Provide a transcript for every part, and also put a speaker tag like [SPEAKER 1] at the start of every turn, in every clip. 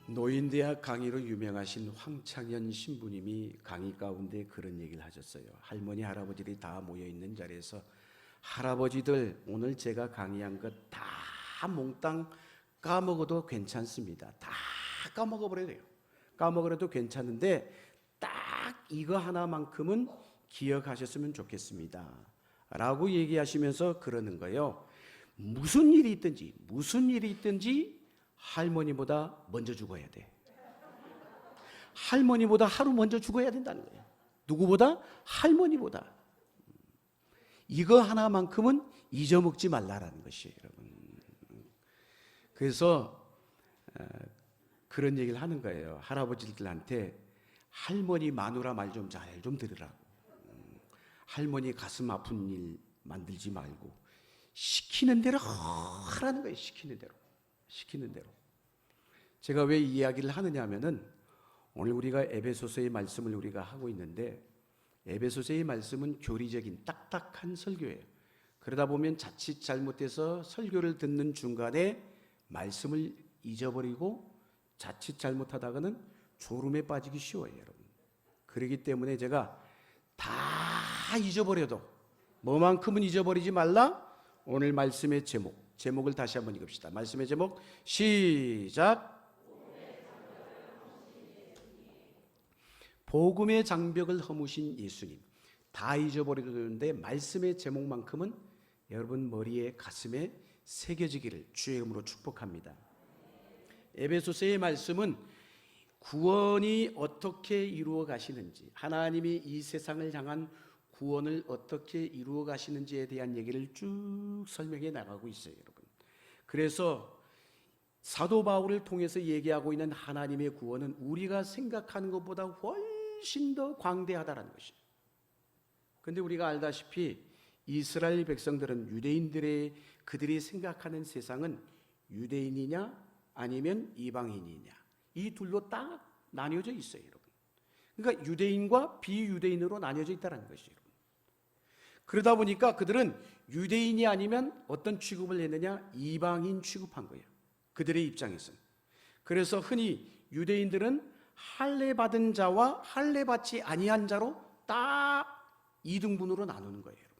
[SPEAKER 1] 노인대학 강의로 유명하신 황창현 신부님이 강의 가운데 그런 얘기를 하셨어요. 할머니 할아버지들이 다 모여있는 자리에서 할아버지들, 오늘 제가 강의한 것 다 몽땅 까먹어도 괜찮습니다. 다 까먹어버려야 돼요. 까먹어도 괜찮은데 딱 이거 하나만큼은 기억하셨으면 좋겠습니다 라고 얘기하시면서 그러는 거예요. 무슨 일이 있든지 할머니보다 먼저 죽어야 돼. 할머니보다 하루 먼저 죽어야 된다는 거예요. 누구보다? 할머니보다. 이거 하나만큼은 잊어먹지 말라라는 것이에요, 여러분. 그래서 그런 얘기를 하는 거예요. 할아버지들한테 할머니 마누라 말 좀 잘 좀 들으라고. 할머니 가슴 아픈 일 만들지 말고 시키는 대로 하라는 거예요. 시키는 대로. 제가 왜 이 이야기를 하느냐 하면은 오늘 우리가 에베소서의 말씀을 우리가 하고 있는데 에베소서의 말씀은 교리적인 딱딱한 설교예요. 그러다 보면 자칫 잘못해서 설교를 듣는 중간에 말씀을 잊어버리고 자칫 잘못하다가는 졸음에 빠지기 쉬워요, 여러분. 그렇기 때문에 제가 다 잊어버려도 뭐만큼은 잊어버리지 말라. 오늘 말씀의 제목을 다시 한번 읽읍시다. 말씀의 제목 시작. 복음의 장벽을 허무신 예수님. 다 잊어버려도 되는데 말씀의 제목만큼은 여러분 머리에 가슴에 새겨지기를 주의 이름으로 축복합니다. 에베소서의 말씀은 구원이 어떻게 이루어 가시는지, 하나님이 이 세상을 향한 구원을 어떻게 이루어 가시는지에 대한 얘기를 쭉 설명해 나가고 있어요, 여러분. 그래서 사도 바울을 통해서 얘기하고 있는 하나님의 구원은 우리가 생각하는 것보다 훨씬 더 광대하다는 것이에요. 그런데 우리가 알다시피 이스라엘 백성들은 그들이 생각하는 세상은 유대인이냐 아니면 이방인이냐, 이 둘로 딱 나뉘어져 있어요, 여러분. 그러니까 유대인과 비유대인으로 나뉘어져 있다는 것이에요, 여러분. 그러다 보니까 그들은 유대인이 아니면 어떤 취급을 했느냐? 이방인 취급한 거예요, 그들의 입장에서는. 그래서 흔히 유대인들은 할례 받은 자와 할례 받지 아니한 자로 딱 2등분으로 나누는 거예요, 여러분.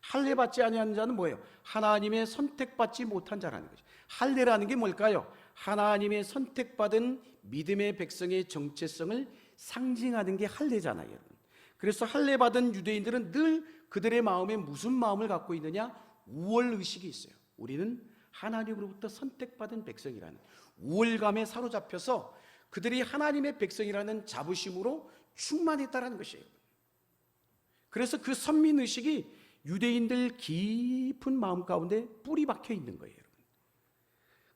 [SPEAKER 1] 할례 받지 아니한 자는 뭐예요? 하나님의 선택받지 못한 자라는 거죠. 할례라는 게 뭘까요? 하나님의 선택받은 믿음의 백성의 정체성을 상징하는 게 할례잖아요, 여러분. 그래서 할례 받은 유대인들은 늘 그들의 마음에 무슨 마음을 갖고 있느냐? 우월 의식이 있어요. 우리는 하나님으로부터 선택받은 백성이라는 우월감에 사로잡혀서 그들이 하나님의 백성이라는 자부심으로 충만했다는 것이에요. 그래서 그 선민의식이 유대인들 깊은 마음 가운데 뿌리 박혀 있는 거예요, 여러분.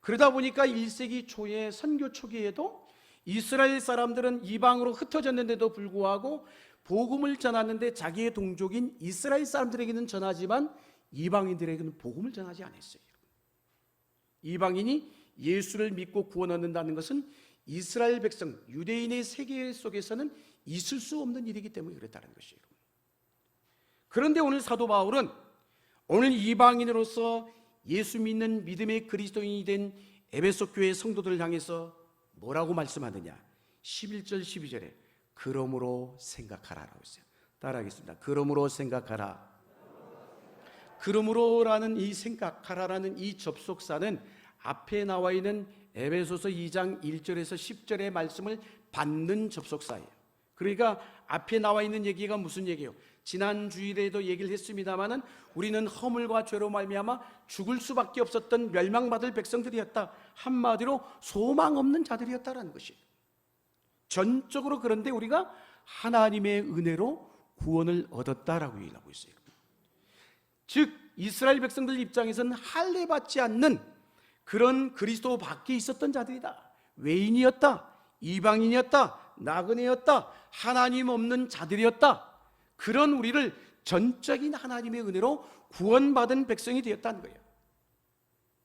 [SPEAKER 1] 그러다 보니까 1세기 초에 선교 초기에도 이스라엘 사람들은 이방으로 흩어졌는데도 불구하고 복음을 전하는데 자기의 동족인 이스라엘 사람들에게는 전하지만 이방인들에게는 복음을 전하지 않았어요. 이방인이 예수를 믿고 구원 얻는다는 것은 이스라엘 백성, 유대인의 세계 속에서는 있을 수 없는 일이기 때문에 그랬다는 것이에요. 그런데 오늘 사도 바울은 오늘 이방인으로서 예수 믿는 믿음의 그리스도인이 된 에베소 교회 성도들을 향해서 뭐라고 말씀하느냐? 11절 12절에 그러므로 생각하라라고 했어요. 따라하겠습니다. 그러므로 생각하라. 그러므로라는 이 생각하라라는 이 접속사는 앞에 나와 있는 에베소서 2장 1절에서 10절의 말씀을 받는 접속사예요. 그러니까 앞에 나와 있는 얘기가 무슨 얘기예요? 지난 주일에도 얘기를 했습니다마는 우리는 허물과 죄로 말미암아 죽을 수밖에 없었던 멸망받을 백성들이었다. 한마디로 소망 없는 자들이었다라는 것이에요. 전적으로. 그런데 우리가 하나님의 은혜로 구원을 얻었다라고 얘기하고 있어요. 즉 이스라엘 백성들 입장에서는 할례 받지 않는 그런 그리스도 밖에 있었던 자들이다. 외인이었다, 이방인이었다, 나그네였다, 하나님 없는 자들이었다. 그런 우리를 전적인 하나님의 은혜로 구원받은 백성이 되었다는 거예요.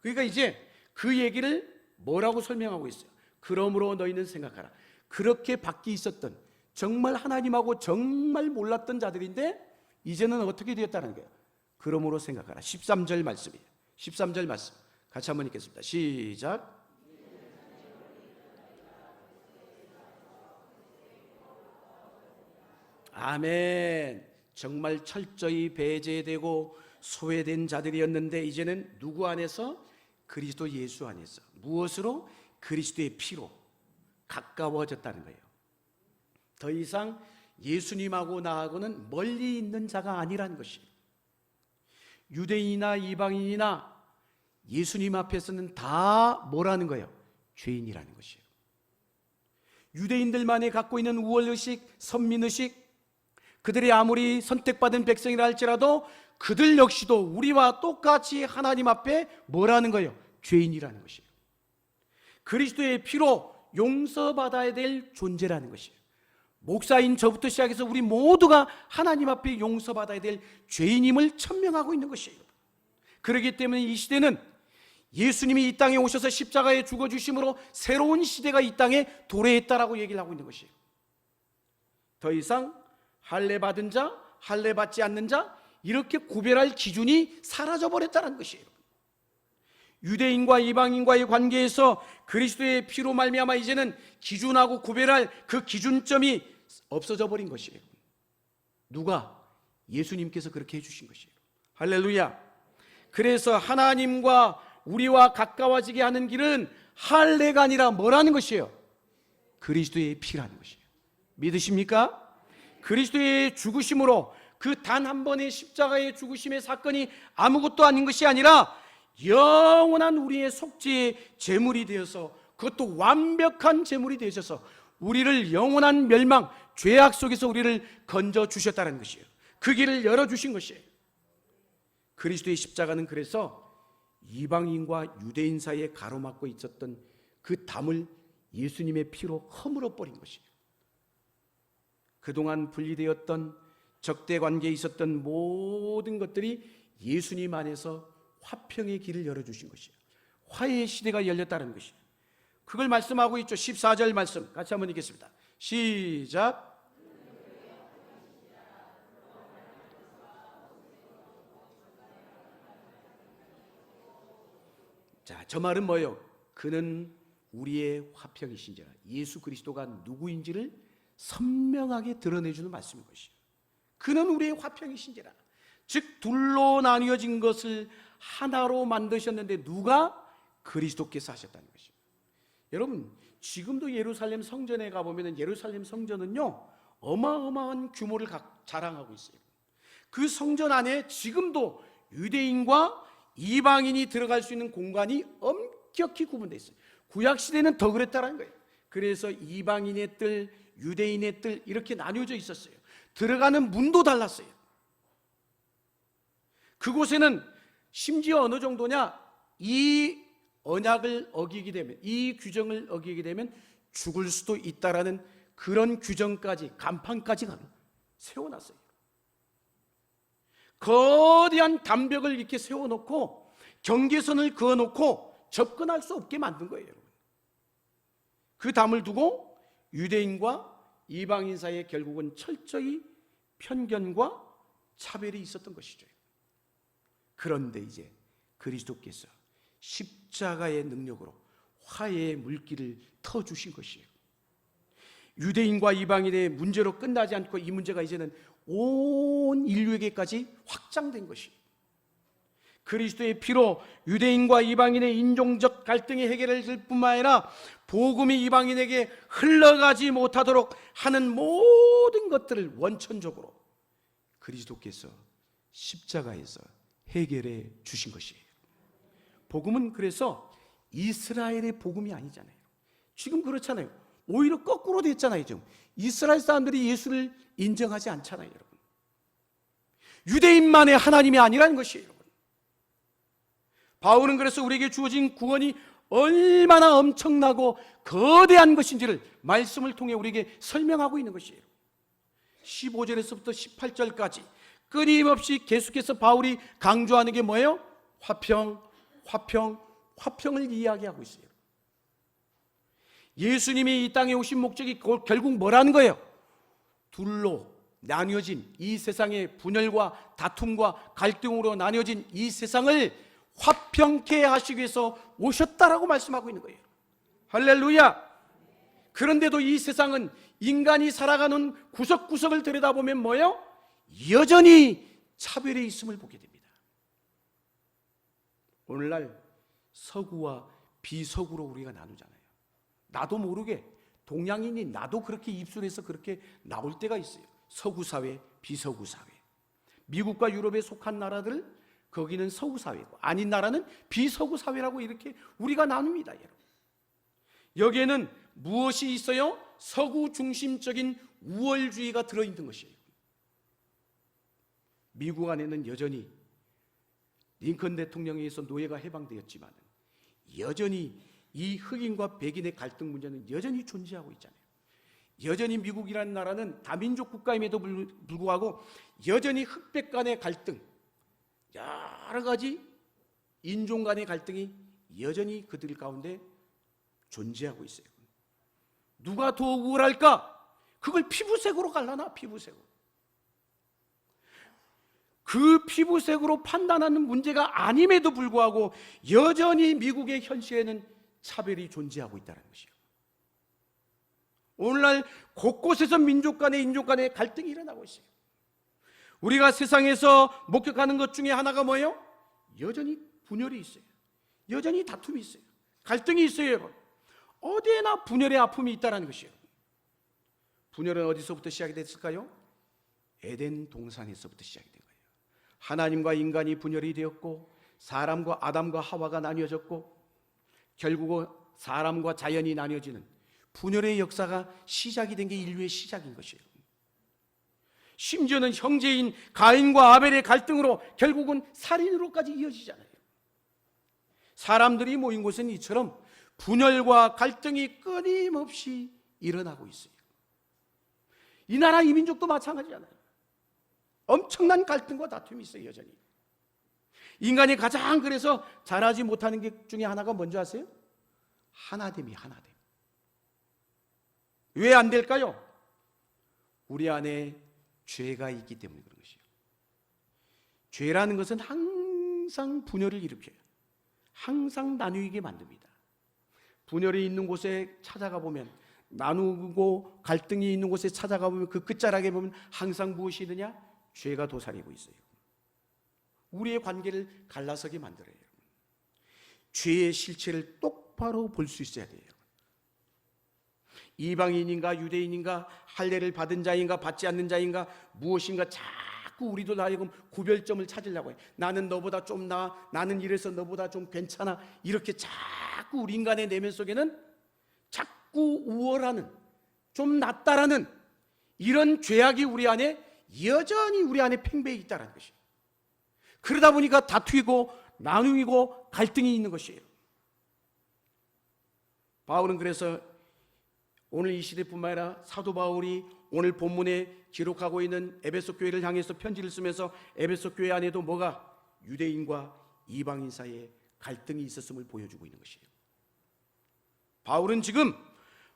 [SPEAKER 1] 그러니까 이제 그 얘기를 뭐라고 설명하고 있어요? 그러므로 너희는 생각하라. 그렇게 밖에 있었던, 정말 하나님하고 정말 몰랐던 자들인데 이제는 어떻게 되었다는 거예요? 그러므로 생각하라. 13절 말씀이에요. 13절 말씀 같이 한번 읽겠습니다. 시작. 아멘. 정말 철저히 배제되고 소외된 자들이었는데 이제는 누구 안에서? 그리스도 예수 안에서. 무엇으로? 그리스도의 피로 가까워졌다는 거예요. 더 이상 예수님하고 나하고는 멀리 있는 자가 아니라는 것이에요. 유대인이나 이방인이나 예수님 앞에서는 다 뭐라는 거예요? 죄인이라는 것이에요. 유대인들만이 갖고 있는 우월의식, 선민의식, 그들이 아무리 선택받은 백성이라 할지라도 그들 역시도 우리와 똑같이 하나님 앞에 뭐라는 거예요? 죄인이라는 것이에요. 그리스도의 피로 용서받아야 될 존재라는 것이에요. 목사인 저부터 시작해서 우리 모두가 하나님 앞에 용서받아야 될 죄인임을 천명하고 있는 것이에요. 그렇기 때문에 이 시대는 예수님이 이 땅에 오셔서 십자가에 죽어주심으로 새로운 시대가 이 땅에 도래했다라고 얘기를 하고 있는 것이에요. 더 이상 할례 받은 자, 할례 받지 않는 자, 이렇게 구별할 기준이 사라져버렸다는 것이에요. 유대인과 이방인과의 관계에서 그리스도의 피로 말미암아 이제는 기준하고 구별할 그 기준점이 없어져 버린 것이에요. 누가? 예수님께서 그렇게 해주신 것이에요. 할렐루야. 그래서 하나님과 우리와 가까워지게 하는 길은 할례가 아니라 뭐라는 것이에요? 그리스도의 피라는 것이에요. 믿으십니까? 그리스도의 죽으심으로 그 단 한 번의 십자가의 죽으심의 사건이 아무것도 아닌 것이 아니라 영원한 우리의 속죄의 제물이 되어서, 그것도 완벽한 제물이 되셔서 우리를 영원한 멸망, 죄악 속에서 우리를 건져 주셨다는 것이에요. 그 길을 열어주신 것이에요. 그리스도의 십자가는 그래서 이방인과 유대인 사이에 가로막고 있었던 그 담을 예수님의 피로 허물어 버린 것이에요. 그동안 분리되었던 적대 관계에 있었던 모든 것들이 예수님 안에서 화평의 길을 열어주신 것이에요. 화해의 시대가 열렸다는 것이에요. 그걸 말씀하고 있죠. 14절 말씀 같이 한번 읽겠습니다. 시작. 자, 저 말은 뭐예요? 그는 우리의 화평이신지라. 예수 그리스도가 누구인지를 선명하게 드러내주는 말씀인 것이에요. 그는 우리의 화평이신지라. 즉 둘로 나뉘어진 것을 하나로 만드셨는데 누가? 그리스도께서 하셨다는 것이에요. 여러분, 지금도 예루살렘 성전에 가보면 예루살렘 성전은요 어마어마한 규모를 자랑하고 있어요. 그 성전 안에 지금도 유대인과 이방인이 들어갈 수 있는 공간이 엄격히 구분되어 있어요. 구약시대는 더 그랬다는 거예요. 그래서 이방인의 뜰, 유대인의 뜰 이렇게 나뉘어져 있었어요. 들어가는 문도 달랐어요. 그곳에는 심지어 어느 정도냐, 이 언약을 어기게 되면, 이 규정을 어기게 되면 죽을 수도 있다라는 그런 규정까지, 간판까지 세워놨어요. 거대한 담벽을 이렇게 세워놓고 경계선을 그어놓고 접근할 수 없게 만든 거예요, 여러분. 그 담을 두고 유대인과 이방인 사이에 결국은 철저히 편견과 차별이 있었던 것이죠. 그런데 이제 그리스도께서 십자가의 능력으로 화해의 물길을 터주신 것이에요. 유대인과 이방인의 문제로 끝나지 않고 이 문제가 이제는 온 인류에게까지 확장된 것이에요. 그리스도의 피로 유대인과 이방인의 인종적 갈등이 해결될 뿐만 아니라 복음이 이방인에게 흘러가지 못하도록 하는 모든 것들을 원천적으로 그리스도께서 십자가에서 해결해 주신 것이에요. 복음은 그래서 이스라엘의 복음이 아니잖아요. 지금 그렇잖아요. 오히려 거꾸로 됐잖아요. 지금 이스라엘 사람들이 예수를 인정하지 않잖아요, 여러분. 유대인만의 하나님이 아니라는 것이에요, 여러분. 바울은 그래서 우리에게 주어진 구원이 얼마나 엄청나고 거대한 것인지를 말씀을 통해 우리에게 설명하고 있는 것이에요. 15절에서부터 18절까지 끊임없이 계속해서 바울이 강조하는 게 뭐예요? 화평, 화평, 화평을 이야기하고 있어요. 예수님이 이 땅에 오신 목적이 결국 뭐라는 거예요? 둘로 나뉘어진 이 세상의 분열과 다툼과 갈등으로 나뉘어진 이 세상을 화평케 하시기 위해서 오셨다라고 말씀하고 있는 거예요. 할렐루야. 그런데도 이 세상은 인간이 살아가는 구석구석을 들여다보면 뭐예요? 여전히 차별이 있음을 보게 됩니다. 오늘날 서구와 비서구로 우리가 나누잖아요. 나도 모르게 동양인이 나도 그렇게 입술에서 그렇게 나올 때가 있어요. 서구 사회, 비서구 사회. 미국과 유럽에 속한 나라들, 거기는 서구 사회고 아닌 나라는 비서구 사회라고 이렇게 우리가 나눕니다, 여러분. 여기에는 무엇이 있어요? 서구 중심적인 우월주의가 들어있는 것이에요. 미국 안에는 여전히 링컨 대통령에 의해서 노예가 해방되었지만 여전히 이 흑인과 백인의 갈등 문제는 여전히 존재하고 있잖아요. 여전히 미국이라는 나라는 다민족 국가임에도 불구하고 여전히 흑백 간의 갈등, 여러 가지 인종 간의 갈등이 여전히 그들 가운데 존재하고 있어요. 누가 더 우월할까? 그걸 피부색으로 갈라놔. 피부색으로. 그 피부색으로 판단하는 문제가 아님에도 불구하고 여전히 미국의 현실에는 차별이 존재하고 있다는 것이에요. 오늘날 곳곳에서 민족 간의 인종 간의 갈등이 일어나고 있어요. 우리가 세상에서 목격하는 것 중에 하나가 뭐예요? 여전히 분열이 있어요. 여전히 다툼이 있어요. 갈등이 있어요, 여러분. 어디에나 분열의 아픔이 있다는 것이에요. 분열은 어디서부터 시작이 됐을까요? 에덴 동산에서부터 시작이 된 거예요. 하나님과 인간이 분열이 되었고 사람과 아담과 하와가 나뉘어졌고 결국은 사람과 자연이 나뉘어지는 분열의 역사가 시작이 된 게 인류의 시작인 것이에요. 심지어는 형제인 가인과 아벨의 갈등으로 결국은 살인으로까지 이어지잖아요. 사람들이 모인 곳은 이처럼 분열과 갈등이 끊임없이 일어나고 있어요. 이 나라 이 민족도 마찬가지잖아요. 엄청난 갈등과 다툼이 있어요, 여전히. 인간이 가장 그래서 잘하지 못하는 게 중에 하나가 뭔지 아세요? 하나됨이 하나됨. 왜 안 될까요? 우리 안에 죄가 있기 때문에 그런 것이에요. 죄라는 것은 항상 분열을 일으켜요. 항상 나누게 만듭니다. 분열이 있는 곳에 찾아가 보면, 나누고 갈등이 있는 곳에 찾아가 보면 그 끝자락에 보면 항상 무엇이 있느냐? 죄가 도사리고 있어요. 우리의 관계를 갈라서게 만들어요. 죄의 실체를 똑바로 볼 수 있어야 돼요. 이방인인가 유대인인가, 할례를 받은 자인가 받지 않는 자인가, 무엇인가 자꾸 우리도 나에게 구별점을 찾으려고 해요. 나는 너보다 좀 나아, 나는 이래서 너보다 좀 괜찮아. 이렇게 자꾸 우리 인간의 내면 속에는 자꾸 우월하는, 좀 낫다라는 이런 죄악이 우리 안에 여전히 우리 안에 팽배해 있다는 것이에요. 그러다 보니까 다투이고 나누이고 갈등이 있는 것이에요. 바울은 그래서 오늘 이 시대뿐만 아니라 사도 바울이 오늘 본문에 기록하고 있는 에베소 교회를 향해서 편지를 쓰면서 에베소 교회 안에도 뭐가 유대인과 이방인 사이에 갈등이 있었음을 보여주고 있는 것이에요. 바울은 지금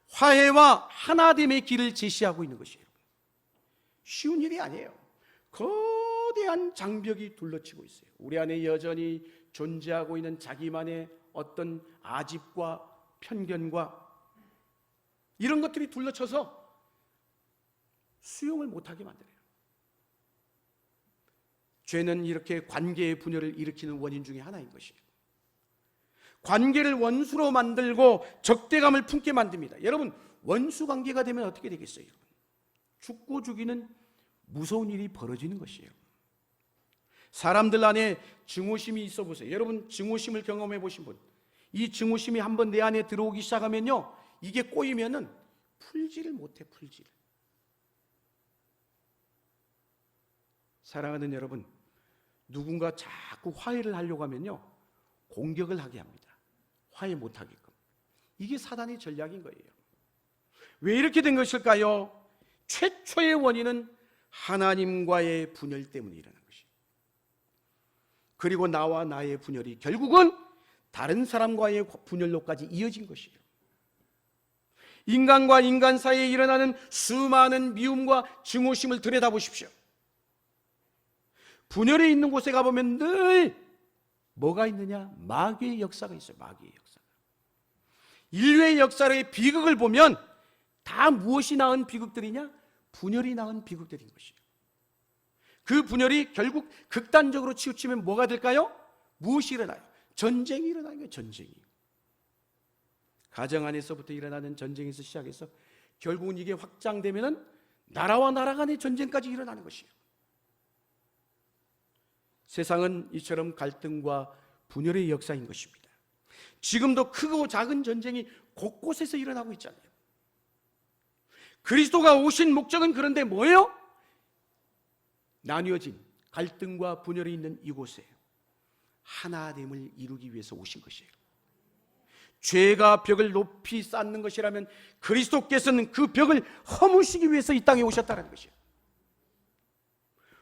[SPEAKER 1] 화해와 하나됨의 길을 제시하고 있는 것이에요. 쉬운 일이 아니에요. 거대한 장벽이 둘러치고 있어요. 우리 안에 여전히 존재하고 있는 자기만의 어떤 아집과 편견과 이런 것들이 둘러쳐서 수용을 못하게 만들어요. 죄는 이렇게 관계의 분열을 일으키는 원인 중에 하나인 것이에요. 관계를 원수로 만들고 적대감을 품게 만듭니다. 여러분, 원수 관계가 되면 어떻게 되겠어요? 죽고 죽이는 무서운 일이 벌어지는 것이에요. 사람들 안에 증오심이 있어 보세요. 여러분, 증오심을 경험해 보신 분, 이 증오심이 한번 내 안에 들어오기 시작하면요, 이게 꼬이면은 풀지를 못해. 풀지를. 사랑하는 여러분, 누군가 자꾸 화해를 하려고 하면요, 공격을 하게 합니다. 화해 못하게끔. 이게 사단의 전략인 거예요. 왜 이렇게 된 것일까요? 최초의 원인은 하나님과의 분열 때문에 일어난 것이에요. 그리고 나와 나의 분열이 결국은 다른 사람과의 분열로까지 이어진 것이에요. 인간과 인간 사이에 일어나는 수많은 미움과 증오심을 들여다보십시오. 분열이 있는 곳에 가보면 늘 뭐가 있느냐? 마귀의 역사가 있어요. 마귀의 역사가. 인류의 역사의 비극을 보면 다 무엇이 낳은 비극들이냐? 분열이 낳은 비극들인 것이에요. 그 분열이 결국 극단적으로 치우치면 뭐가 될까요? 무엇이 일어나요? 전쟁이 일어나는 거예요. 전쟁이. 가정 안에서부터 일어나는 전쟁에서 시작해서 결국은 이게 확장되면은 나라와 나라 간의 전쟁까지 일어나는 것이에요. 세상은 이처럼 갈등과 분열의 역사인 것입니다. 지금도 크고 작은 전쟁이 곳곳에서 일어나고 있잖아요. 그리스도가 오신 목적은 그런데 뭐예요? 나뉘어진 갈등과 분열이 있는 이곳에 하나됨을 이루기 위해서 오신 것이에요. 죄가 벽을 높이 쌓는 것이라면 그리스도께서는 그 벽을 허무시기 위해서 이 땅에 오셨다는 것이에요.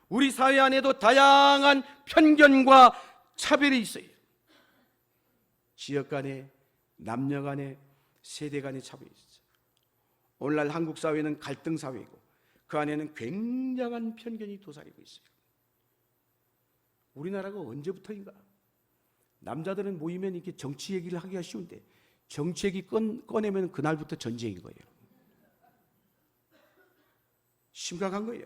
[SPEAKER 1] 우리 사회 안에도 다양한 편견과 차별이 있어요. 지역 간에, 남녀 간에, 세대 간의 차별이 있어요. 오늘날 한국 사회는 갈등 사회이고 그 안에는 굉장한 편견이 도사리고 있어요. 우리나라가 언제부터인가? 남자들은 모이면 이렇게 정치 얘기를 하기가 쉬운데 정치 얘기 꺼내면 그날부터 전쟁인 거예요. 심각한 거예요.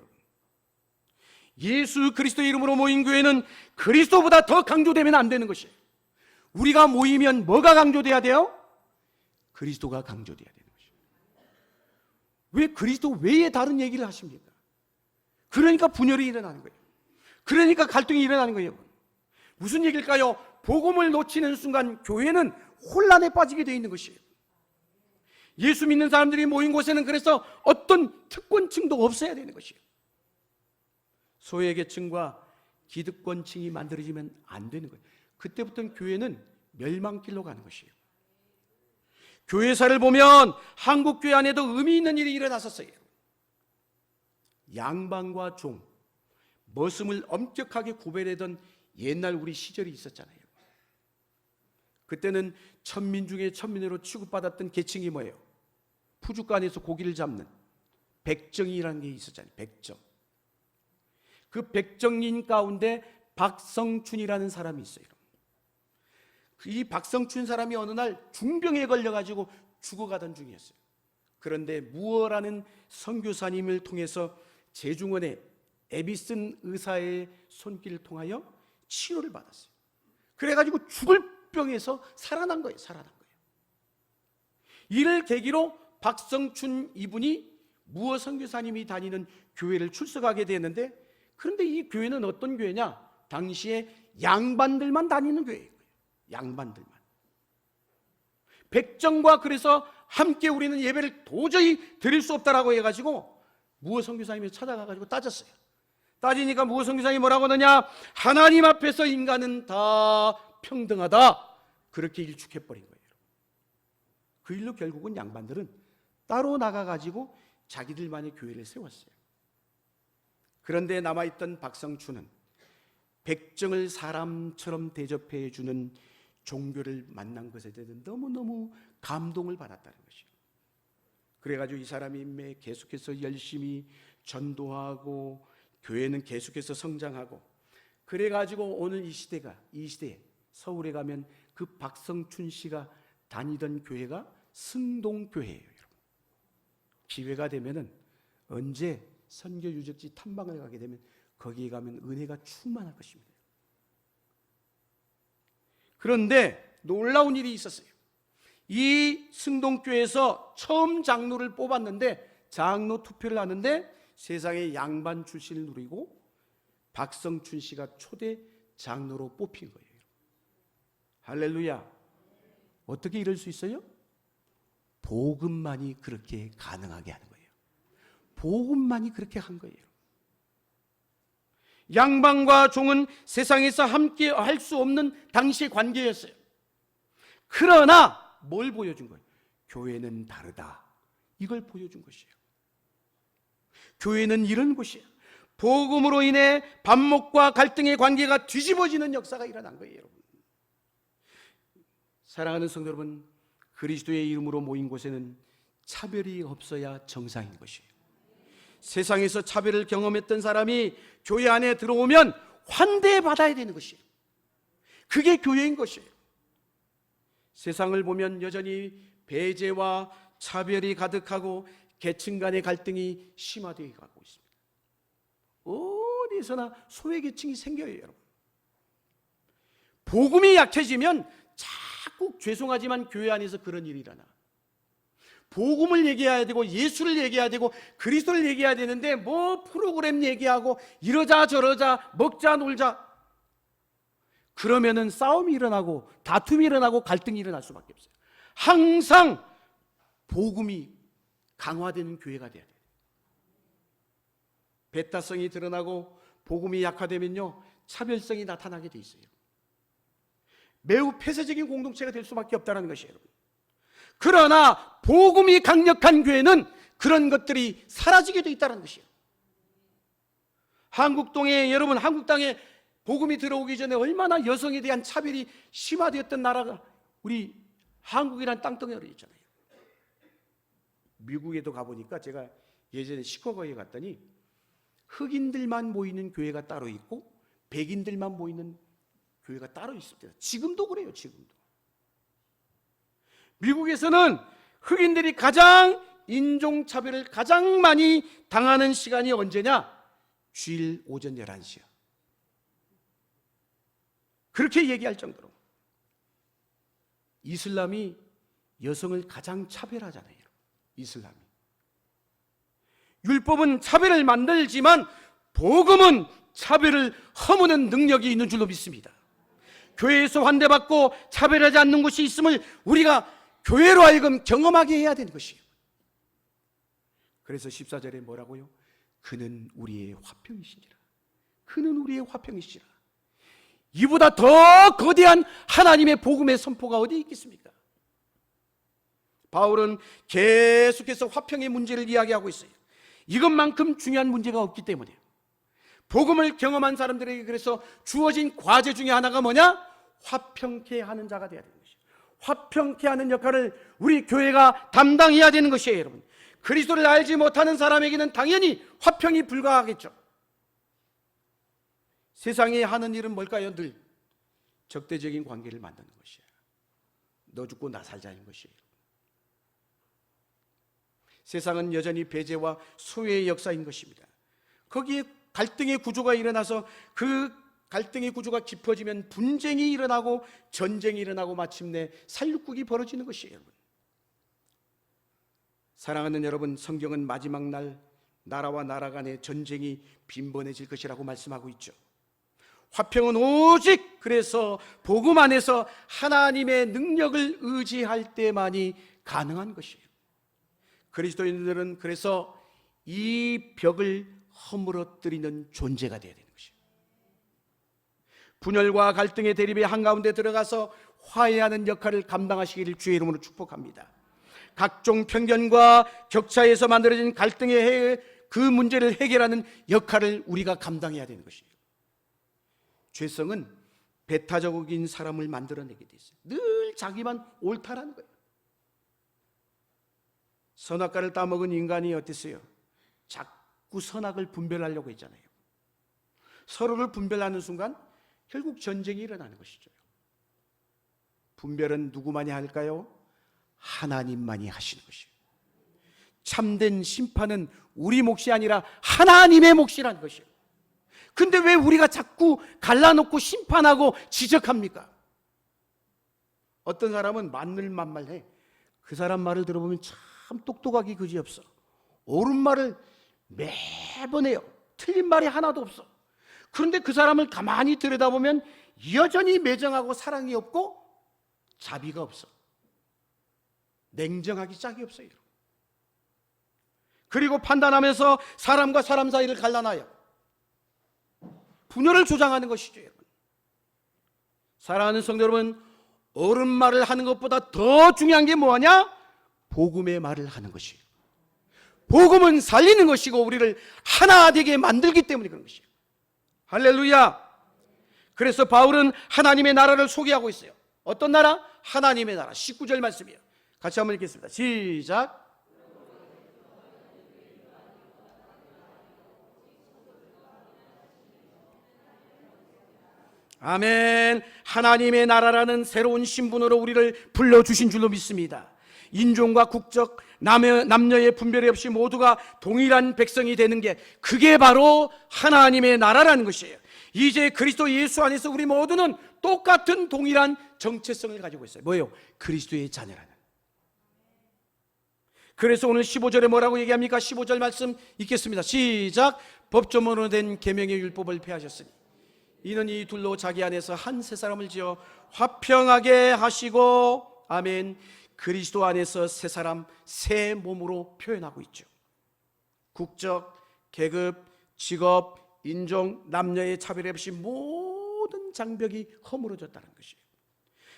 [SPEAKER 1] 예수 그리스도의 이름으로 모인 교회는 그리스도보다 더 강조되면 안 되는 것이에요. 우리가 모이면 뭐가 강조돼야 돼요? 그리스도가 강조돼야 되는 것이에요. 왜 그리스도 외에 다른 얘기를 하십니까? 그러니까 분열이 일어나는 거예요. 그러니까 갈등이 일어나는 거예요. 무슨 얘기일까요? 복음을 놓치는 순간 교회는 혼란에 빠지게 되어 있는 것이에요. 예수 믿는 사람들이 모인 곳에는 그래서 어떤 특권층도 없어야 되는 것이에요. 소외계층과 기득권층이 만들어지면 안 되는 거예요. 그때부터는 교회는 멸망길로 가는 것이에요. 교회사를 보면 한국 교회 안에도 의미 있는 일이 일어났었어요. 양반과 종, 머슴을 엄격하게 구별하던 옛날 우리 시절이 있었잖아요. 그때는 천민 중에 천민으로 취급받았던 계층이 뭐예요? 푸주간에서 고기를 잡는 백정이라는 게 있었잖아요. 백정. 그 백정인 가운데 박성춘이라는 사람이 있어요. 이 박성춘 사람이 어느 날 중병에 걸려가지고 죽어가던 중이었어요. 그런데 무어라는 선교사님을 통해서 제중원의 에비슨 의사의 손길을 통하여 치료를 받았어요. 그래가지고 죽을 병에서 살아난 거예요. 살아난 거예요. 이를 계기로 박성춘 이분이 무어 선교사님이 다니는 교회를 출석하게 되었는데, 그런데 이 교회는 어떤 교회냐? 당시에 양반들만 다니는 교회예요. 양반들만. 백정과 그래서 함께 우리는 예배를 도저히 드릴 수 없다라고 해가지고 무어 선교사님이 찾아가가지고 따졌어요. 따지니까 무어 선교사님이 뭐라고 하느냐? 하나님 앞에서 인간은 다 평등하다. 그렇게 일축해버린 거예요. 그 일로 결국은 양반들은 따로 나가가지고 자기들만의 교회를 세웠어요. 그런데 남아있던 박성춘은 백정을 사람처럼 대접해주는 종교를 만난 것에 대해서 너무너무 감동을 받았다는 것이에요. 그래가지고 이 사람이 계속해서 열심히 전도하고 교회는 계속해서 성장하고, 그래가지고 오늘 이 시대에 서울에 가면 그 박성춘 씨가 다니던 교회가 승동교회예요. 여러분. 기회가 되면은 언제 선교 유적지 탐방을 가게 되면 거기에 가면 은혜가 충만할 것입니다. 그런데 놀라운 일이 있었어요. 이 승동교회에서 처음 장로를 뽑았는데, 장로 투표를 하는데 세상의 양반 출신을 누리고 박성춘 씨가 초대 장로로 뽑힌 거예요. 할렐루야. 어떻게 이럴 수 있어요? 복음만이 그렇게 가능하게 하는 거예요. 복음만이 그렇게 한 거예요. 양반과 종은 세상에서 함께 할 수 없는 당시의 관계였어요. 그러나 뭘 보여준 거예요? 교회는 다르다. 이걸 보여준 것이에요. 교회는 이런 곳이에요. 복음으로 인해 반목과 갈등의 관계가 뒤집어지는 역사가 일어난 거예요. 여러분. 사랑하는 성도 여러분, 그리스도의 이름으로 모인 곳에는 차별이 없어야 정상인 것이에요. 세상에서 차별을 경험했던 사람이 교회 안에 들어오면 환대받아야 되는 것이에요. 그게 교회인 것이에요. 세상을 보면 여전히 배제와 차별이 가득하고 계층 간의 갈등이 심화되어 가고 있습니다. 어디서나 소외계층이 생겨요, 여러분. 복음이 약해지면 자꾸, 죄송하지만 교회 안에서 그런 일이 일어나. 복음을 얘기해야 되고 예수를 얘기해야 되고 그리스도를 얘기해야 되는데 뭐 프로그램 얘기하고 이러자 저러자 먹자 놀자, 그러면은 싸움이 일어나고 다툼이 일어나고 갈등이 일어날 수밖에 없어요. 항상 복음이 강화되는 교회가 돼야 돼요. 배타성이 드러나고 복음이 약화되면요, 차별성이 나타나게 돼 있어요. 매우 폐쇄적인 공동체가 될 수밖에 없다는 것이에요, 여러분. 그러나 복음이 강력한 교회는 그런 것들이 사라지게 돼 있다는 것이에요. 한국 땅에 복음이 들어오기 전에 얼마나 여성에 대한 차별이 심화되었던 나라가 우리 한국이란 땅덩어리 있잖아요. 미국에도 가보니까, 제가 예전에 시카고에 갔더니 흑인들만 모이는 교회가 따로 있고 백인들만 모이는 교회가 따로 있습니다. 지금도 그래요. 지금도 미국에서는 흑인들이 가장 인종차별을 가장 많이 당하는 시간이 언제냐? 주일 오전 11시요. 그렇게 얘기할 정도로 이슬람이 여성을 가장 차별하잖아요. 이슬람이. 율법은 차별을 만들지만 복음은 차별을 허무는 능력이 있는 줄로 믿습니다. 교회에서 환대받고 차별하지 않는 곳이 있음을 우리가 교회로 하여금 경험하게 해야 되는 것이에요. 그래서 14절에 뭐라고요? 그는 우리의 화평이시니라. 그는 우리의 화평이시라. 이보다 더 거대한 하나님의 복음의 선포가 어디 있겠습니까? 바울은 계속해서 화평의 문제를 이야기하고 있어요. 이것만큼 중요한 문제가 없기 때문이에요. 복음을 경험한 사람들에게 그래서 주어진 과제 중에 하나가 뭐냐? 화평케 하는 자가 되어야 되는 것이에요. 화평케 하는 역할을 우리 교회가 담당해야 되는 것이에요, 여러분. 그리스도를 알지 못하는 사람에게는 당연히 화평이 불가하겠죠. 세상에 하는 일은 뭘까요? 늘 적대적인 관계를 만드는 것이에요. 너 죽고 나 살자는 것이에요. 세상은 여전히 배제와 소외의 역사인 것입니다. 거기에 갈등의 구조가 일어나서 그 갈등의 구조가 깊어지면 분쟁이 일어나고 전쟁이 일어나고 마침내 살육국이 벌어지는 것이에요, 여러분. 사랑하는 여러분, 성경은 마지막 날 나라와 나라 간의 전쟁이 빈번해질 것이라고 말씀하고 있죠. 화평은 오직 그래서 복음 안에서 하나님의 능력을 의지할 때만이 가능한 것이에요. 그리스도인들은 그래서 이 벽을 허물어뜨리는 존재가 되어야 되는 것이에요. 분열과 갈등의 대립의 한가운데 들어가서 화해하는 역할을 감당하시기를 주의 이름으로 축복합니다. 각종 편견과 격차에서 만들어진 갈등의 그 문제를 해결하는 역할을 우리가 감당해야 되는 것이에요. 죄성은 배타적인 사람을 만들어내게 돼 있어요. 늘 자기만 옳다라는 거예요. 선악과를 따먹은 인간이 어땠어요? 자꾸 선악을 분별하려고 했잖아요. 서로를 분별하는 순간 결국 전쟁이 일어나는 것이죠. 분별은 누구만이 할까요? 하나님만이 하시는 것이에요. 참된 심판은 우리 몫이 아니라 하나님의 몫이라는 것이에요. 근데 왜 우리가 자꾸 갈라놓고 심판하고 지적합니까? 어떤 사람은 만늘만말해. 그 사람 말을 들어보면 참 똑똑하기 그지없어. 옳은 말을 매번 해요. 틀린 말이 하나도 없어. 그런데 그 사람을 가만히 들여다보면 여전히 매정하고 사랑이 없고 자비가 없어. 냉정하기 짝이 없어요. 그리고 판단하면서 사람과 사람 사이를 갈라놔요. 분열을 조장하는 것이죠, 여러분. 사랑하는 성도 여러분, 옳은 말을 하는 것보다 더 중요한 게 뭐냐? 복음의 말을 하는 것이에요. 복음은 살리는 것이고 우리를 하나 되게 만들기 때문에 그런 것이에요. 할렐루야. 그래서 바울은 하나님의 나라를 소개하고 있어요. 어떤 나라? 하나님의 나라. 19절 말씀이에요. 같이 한번 읽겠습니다. 시작. 아멘. 하나님의 나라라는 새로운 신분으로 우리를 불러주신 줄로 믿습니다. 인종과 국적, 남녀의 분별이 없이 모두가 동일한 백성이 되는 게, 그게 바로 하나님의 나라라는 것이에요. 이제 그리스도 예수 안에서 우리 모두는 똑같은 동일한 정체성을 가지고 있어요. 뭐예요? 그리스도의 자녀라는. 그래서 오늘 15절에 뭐라고 얘기합니까? 15절 말씀 읽겠습니다. 시작. 법조문으로 된 계명의 율법을 폐하셨으니 이는 이 둘로 자기 안에서 한 새 사람을 지어 화평하게 하시고, 아멘, 그리스도 안에서 새 사람, 새 몸으로 표현하고 있죠. 국적, 계급, 직업, 인종, 남녀의 차별 없이 모든 장벽이 허물어졌다는 것이에요.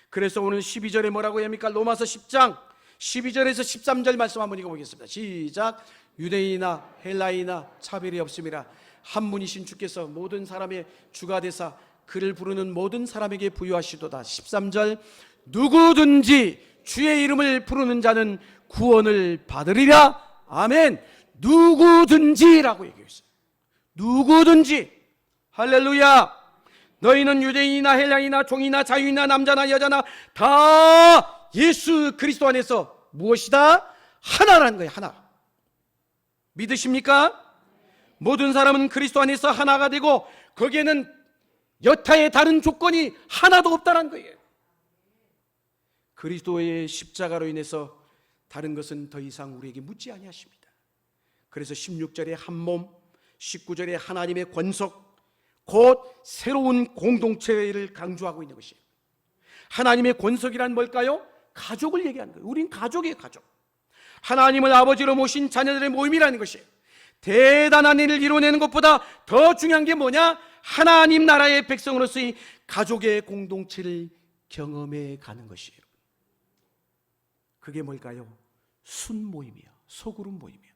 [SPEAKER 1] 그래서 오늘 12절에 뭐라고 합니까? 로마서 10장 12절에서 13절 말씀 한번 읽어보겠습니다. 시작. 유대인이나 헬라인이나 차별이 없음이라 한 분이신 주께서 모든 사람의 주가 되사 그를 부르는 모든 사람에게 부유하시도다. 13절. 누구든지 주의 이름을 부르는 자는 구원을 받으리라. 아멘. 누구든지라고 얘기했어요. 누구든지. 할렐루야. 너희는 유대인이나 헬라인이나 종이나 자유이나 남자나 여자나 다 예수 그리스도 안에서 무엇이다? 하나라는 거예요. 하나. 믿으십니까? 모든 사람은 그리스도 안에서 하나가 되고 거기에는 여타의 다른 조건이 하나도 없다는 거예요. 그리스도의 십자가로 인해서 다른 것은 더 이상 우리에게 묻지 아니하십니다. 그래서 16절에 한 몸, 19절에 하나님의 권속, 곧 새로운 공동체를 강조하고 있는 것이에요. 하나님의 권속이란 뭘까요? 가족을 얘기하는 거예요. 우린 가족이에요. 가족. 하나님을 아버지로 모신 자녀들의 모임이라는 것이에요. 대단한 일을 이뤄내는 것보다 더 중요한 게 뭐냐? 하나님 나라의 백성으로서의 가족의 공동체를 경험해 가는 것이에요. 그게 뭘까요? 순모임이에요. 소그룹 모임이에요.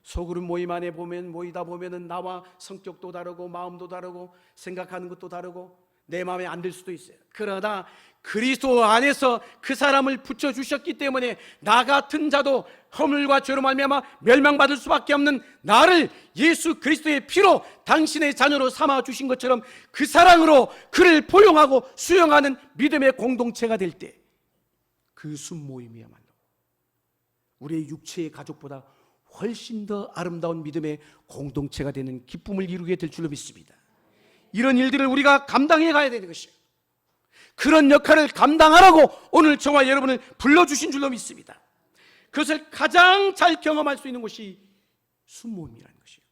[SPEAKER 1] 소그룹 모임 안에 모이다 보면은 나와 성격도 다르고 마음도 다르고 생각하는 것도 다르고 내 마음에 안 들 수도 있어요. 그러나 그리스도 안에서 그 사람을 붙여주셨기 때문에 나 같은 자도 허물과 죄로 말미암아 멸망받을 수밖에 없는 나를 예수 그리스도의 피로 당신의 자녀로 삼아주신 것처럼 그 사랑으로 그를 포용하고 수용하는 믿음의 공동체가 될 때 그 순모임이야말로 우리의 육체의 가족보다 훨씬 더 아름다운 믿음의 공동체가 되는 기쁨을 이루게 될 줄로 믿습니다. 이런 일들을 우리가 감당해 가야 되는 것이에요. 그런 역할을 감당하라고 오늘 저와 여러분을 불러주신 줄로 믿습니다. 그것을 가장 잘 경험할 수 있는 것이 순모임이라는 것이에요.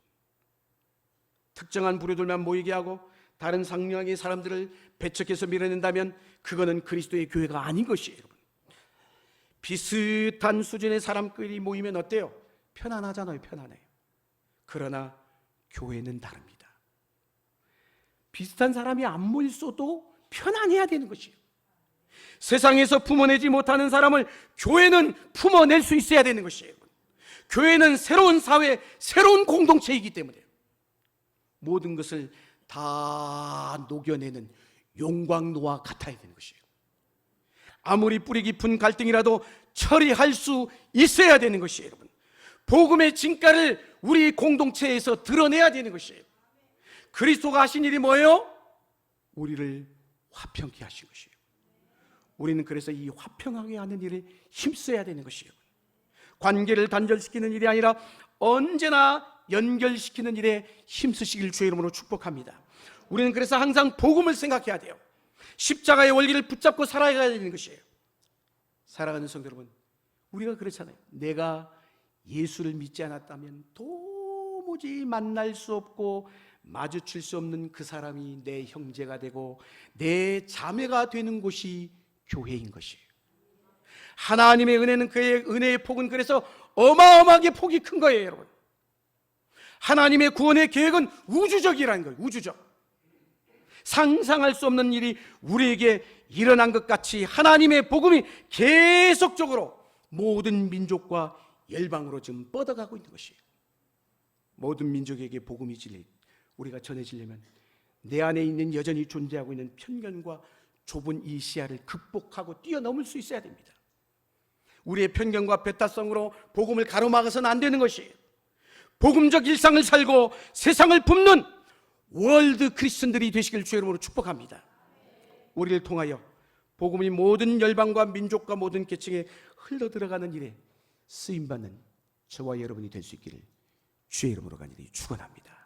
[SPEAKER 1] 특정한 부류들만 모이게 하고 다른 상류의 사람들을 배척해서 밀어낸다면 그거는 그리스도의 교회가 아닌 것이에요. 여러분. 비슷한 수준의 사람끼리 모이면 어때요? 편안하잖아요. 편안해요. 그러나 교회는 다릅니다. 비슷한 사람이 안 모일수도 편안해야 되는 것이에요. 세상에서 품어내지 못하는 사람을 교회는 품어낼 수 있어야 되는 것이에요. 교회는 새로운 사회, 새로운 공동체이기 때문에 모든 것을 다 녹여내는 용광로와 같아야 되는 것이에요. 아무리 뿌리 깊은 갈등이라도 처리할 수 있어야 되는 것이에요. 여러분. 복음의 진가를 우리 공동체에서 드러내야 되는 것이에요. 그리스도가 하신 일이 뭐예요? 우리를 화평케 하신 것이에요. 우리는 그래서 이 화평하게 하는 일에 힘써야 되는 것이에요. 관계를 단절시키는 일이 아니라 언제나 연결시키는 일에 힘쓰시길 주의 이름으로 축복합니다. 우리는 그래서 항상 복음을 생각해야 돼요. 십자가의 원리를 붙잡고 살아가야 되는 것이에요. 사랑하는 성도 여러분, 우리가 그렇잖아요. 내가 예수를 믿지 않았다면 도무지 만날 수 없고 마주칠 수 없는 그 사람이 내 형제가 되고 내 자매가 되는 곳이 교회인 것이에요. 하나님의 은혜는, 그의 은혜의 폭은 그래서 어마어마하게 폭이 큰 거예요. 여러분, 하나님의 구원의 계획은 우주적이라는 거예요. 우주적. 상상할 수 없는 일이 우리에게 일어난 것 같이 하나님의 복음이 계속적으로 모든 민족과 열방으로 지금 뻗어가고 있는 것이에요. 모든 민족에게 복음이 우리가 전해지려면 내 안에 있는 여전히 존재하고 있는 편견과 좁은 이 시야를 극복하고 뛰어넘을 수 있어야 됩니다. 우리의 편견과 배타성으로 복음을 가로막아서는 안 되는 것이에요. 복음적 일상을 살고 세상을 굽는 월드 크리스천들이 되시길 주의 이름으로 축복합니다. 우리를 통하여 복음이 모든 열방과 민족과 모든 계층에 흘러들어가는 일에 쓰임받는 저와 여러분이 될 수 있기를 주의 이름으로 간절히 축원합니다.